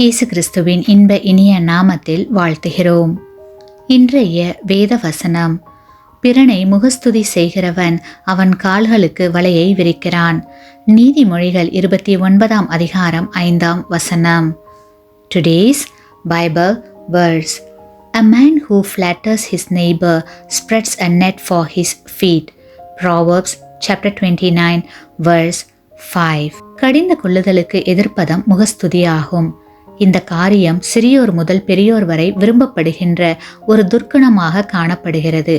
இயேசு கிறிஸ்துவின் இன்ப இனிய நாமத்தில் வாழ்த்துகிறோம். இன்றைய வேத வசனம்: பிறனை முகஸ்துதி செய்கிறவன் அவன் கால்களுக்கு வலையை விரிக்கிறான். நீதிமொழிகள் 29ஆம் அதிகாரம் 5ஆம் வசனம். Today's Bible verse: A man who flatters his neighbor spreads a net for his feet. Proverbs chapter 29 verse 5. கடிந்து கொள்ளுதலுக்கு எதிர்ப்பதம் முகஸ்துதியாகும். இந்த காரியம் சிறியோர் முதல் பெரியோர் வரை விரும்பப்படுகின்ற ஒரு துர்க்குணமாக காணப்படுகிறது.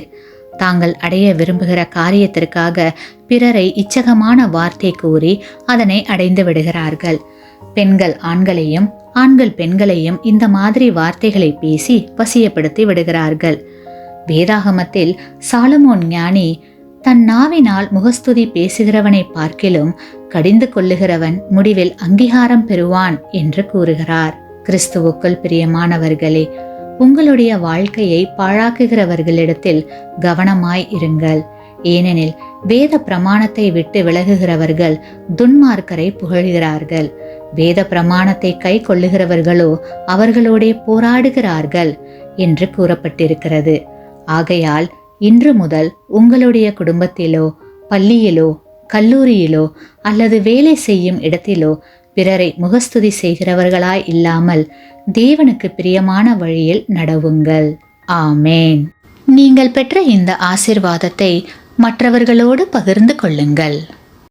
தாங்கள் அடைய விரும்புகிற காரியத்திற்காக பிறரை இச்சகமான வார்த்தை கூறி அதனை அடைந்து விடுகிறார்கள். பெண்கள் ஆண்களையும் ஆண்கள் பெண்களையும் இந்த மாதிரி வார்த்தைகளை பேசி வசியப்படுத்தி விடுகிறார்கள். வேதாகமத்தில் சாலமோன் ஞானி தன் நாவினால் முகஸ்துதி பேசுகிறவனை பார்க்கிலும் கடிந்து கொள்ளுகிறவன் முடிவில் அங்கீகாரம் பெறுவான் என்று கூறுகிறார். கிறிஸ்துவுக்குள் பிரியமானவர்களே, உங்களுடைய வாழ்க்கையை பாழாக்குகிறவர்களிடத்தில் கவனமாய் இருங்கள். ஏனெனில் வேத பிரமாணத்தை விட்டு விலகுகிறவர்கள் துன்மார்க்கரை புகழ்கிறார்கள். வேத பிரமாணத்தை கை கொள்ளுகிறவர்களோ அவர்களோடே போராடுகிறார்கள் என்று கூறப்பட்டிருக்கிறது. ஆகையால் இன்று முதல் உங்களுடைய குடும்பத்திலோ பள்ளியிலோ கல்லூரியிலோ அல்லது வேலை செய்யும் இடத்திலோ பிறரை முகஸ்துதி செய்கிறவர்களாய் இல்லாமல் தேவனுக்கு பிரியமான வழியில் நடவுங்கள். ஆமேன். நீங்கள் பெற்ற இந்த ஆசீர்வாதத்தை மற்றவர்களோடு பகிர்ந்து கொள்ளுங்கள்.